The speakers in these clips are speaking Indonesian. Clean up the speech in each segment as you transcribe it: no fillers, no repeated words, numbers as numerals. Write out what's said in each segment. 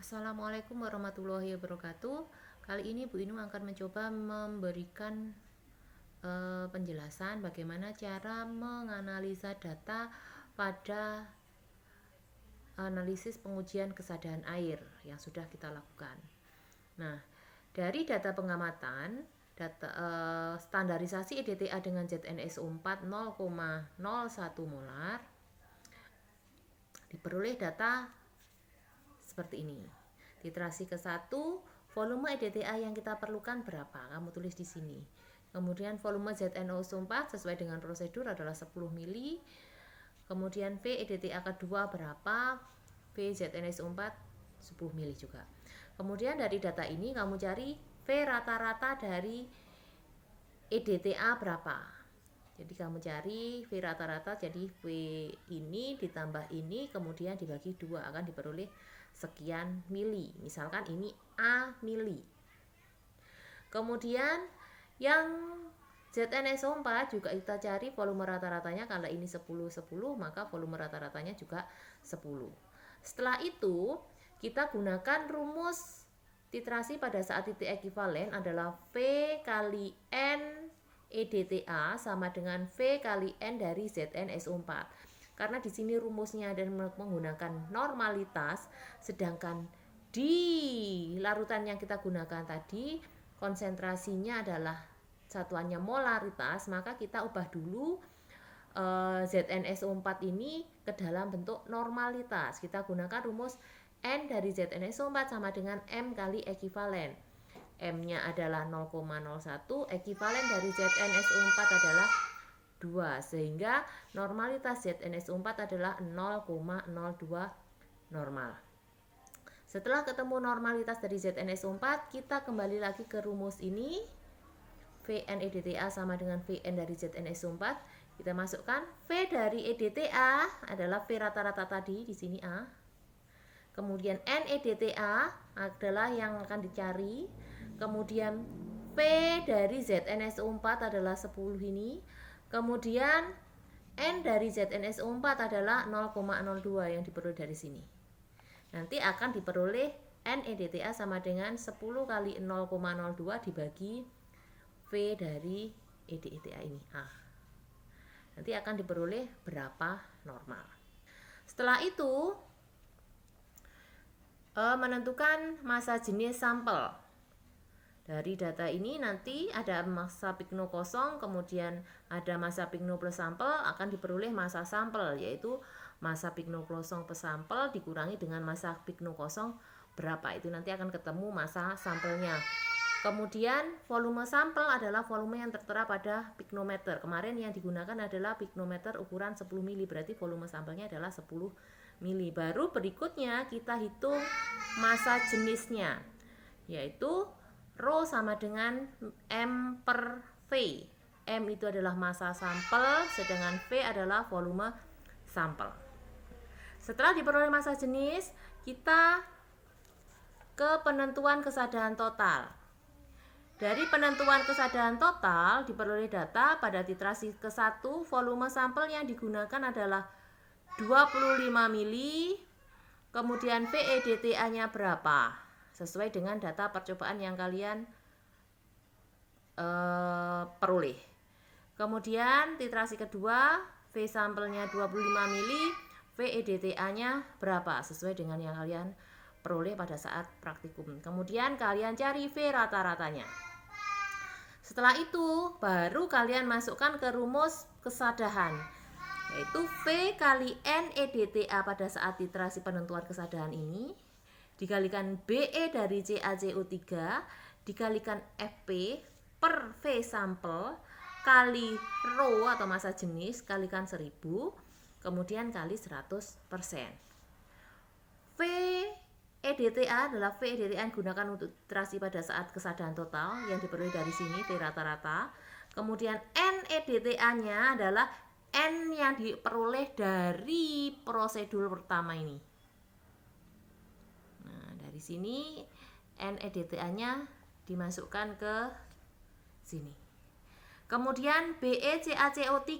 Assalamualaikum warahmatullahi wabarakatuh. Kali ini Bu Inung akan mencoba memberikan penjelasan bagaimana cara menganalisa data pada analisis pengujian kesadaran air yang sudah kita lakukan. Nah, dari data pengamatan, data standarisasi EDTA dengan ZnSO4 0,01 molar, diperoleh data seperti ini. Titrasi ke-1, volume EDTA yang kita perlukan berapa? Kamu tulis di sini. Kemudian volume ZnSO4 sesuai dengan prosedur adalah 10 mili. Kemudian V EDTA kedua berapa? V ZnSO4 10 mili juga. Kemudian dari data ini kamu cari V rata-rata dari EDTA berapa. Jadi kamu cari V rata-rata, jadi V ini ditambah ini kemudian dibagi 2 akan diperoleh sekian mili. Misalkan ini A mili. Kemudian yang ZnSO4 juga kita cari volume rata-ratanya, kalau ini 10 maka volume rata-ratanya juga 10. Setelah itu kita gunakan rumus titrasi pada saat titik ekivalen adalah V kali N EDTA sama dengan V kali N dari ZnSO4. Karena di sini rumusnya dan menggunakan normalitas, sedangkan di larutan yang kita gunakan tadi konsentrasinya adalah satuannya molaritas, maka kita ubah dulu ZnSO4 ini ke dalam bentuk normalitas. Kita gunakan rumus N dari ZnSO4 sama dengan M kali ekivalen. M-nya adalah 0,01, ekivalen dari ZnSO4 adalah 2, sehingga normalitas ZnSO4 adalah 0,02 normal. Setelah ketemu normalitas dari ZnSO4, kita kembali lagi ke rumus ini. Vn EDTA sama dengan Vn dari ZnSO4. Kita masukkan V dari EDTA adalah V rata-rata tadi di sini A. Kemudian N EDTA adalah yang akan dicari. Kemudian V dari ZnSO4 adalah 10 ini. Kemudian N dari ZnSO4 adalah 0,02 yang diperoleh dari sini. Nanti akan diperoleh N EDTA sama dengan 10 kali 0,02 dibagi V dari EDTA ini A. Nanti akan diperoleh berapa normal. Setelah itu menentukan massa jenis sampel. Dari data ini nanti ada massa pikno kosong, kemudian ada massa pikno plus sampel, akan diperoleh massa sampel, yaitu massa pikno kosong per sampel dikurangi dengan massa pikno kosong berapa, itu nanti akan ketemu massa sampelnya. Kemudian volume sampel adalah volume yang tertera pada piknometer. Kemarin yang digunakan adalah piknometer ukuran 10 mili, berarti volume sampelnya adalah 10 mili. Baru berikutnya kita hitung massa jenisnya, yaitu Rho sama dengan M per V. M itu adalah massa sampel, sedangkan V adalah volume sampel. Setelah diperoleh massa jenis, kita ke penentuan kesadaran total. Dari penentuan kesadaran total diperoleh data pada titrasi ke-1, volume sampel yang digunakan adalah 25 mili. Kemudian VEDTA-nya berapa? Sesuai dengan data percobaan yang kalian peroleh. Kemudian titrasi kedua, V sampelnya 25 mili, VEDTA-nya berapa? Sesuai dengan yang kalian peroleh pada saat praktikum. Kemudian kalian cari V rata-ratanya. Setelah itu baru kalian masukkan ke rumus kesadaran, yaitu V kali N EDTA pada saat titrasi penentuan kesadaran ini dikalikan BE dari CaCO3 dikalikan FP per V sampel kali Rho atau massa jenis kalikan 1000 kemudian kali 100%. V EDTA adalah V EDTA yang digunakan untuk titrasi pada saat kesadaran total yang diperoleh dari sini V rata-rata. Kemudian N EDTA-nya adalah N yang diperoleh dari prosedur pertama ini. Di sini N EDTA-nya dimasukkan ke sini. Kemudian BE CaCO3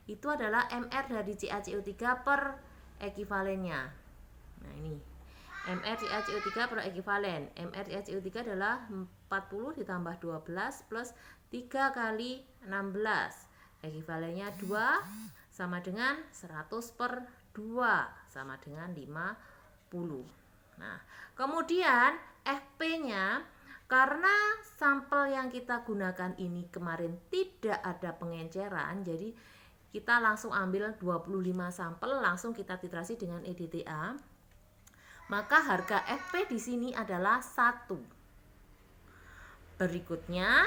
itu adalah MR dari CaCO3 per ekivalennya. Nah, ini MrCaCO3 per ekivalen. MrCaCO3 adalah 40 ditambah 12 plus 3 kali 16. Ekivalennya 2 sama dengan 100 per 2 sama dengan 50. Nah, kemudian FP-nya, karena sampel yang kita gunakan ini kemarin tidak ada pengenceran, jadi kita langsung ambil 25 sampel, langsung kita titrasi dengan EDTA. Maka harga FP di sini adalah 1. Berikutnya,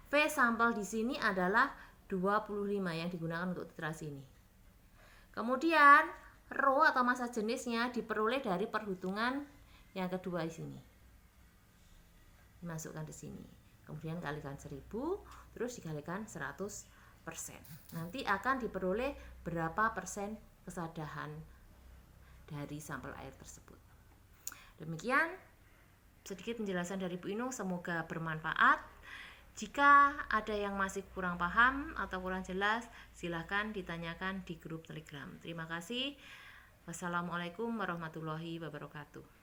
V sampel di sini adalah 25 yang digunakan untuk titrasi ini. Kemudian, rho atau massa jenisnya diperoleh dari perhitungan yang kedua di sini. Dimasukkan di sini. Kemudian kalikan 1000, terus dikalikan 100%. Nanti akan diperoleh berapa persen kesadahan dari sampel air tersebut. Demikian sedikit penjelasan dari Bu Inung, semoga bermanfaat. Jika ada yang masih kurang paham atau kurang jelas, silahkan ditanyakan di grup Telegram. Terima kasih. Wassalamualaikum warahmatullahi wabarakatuh.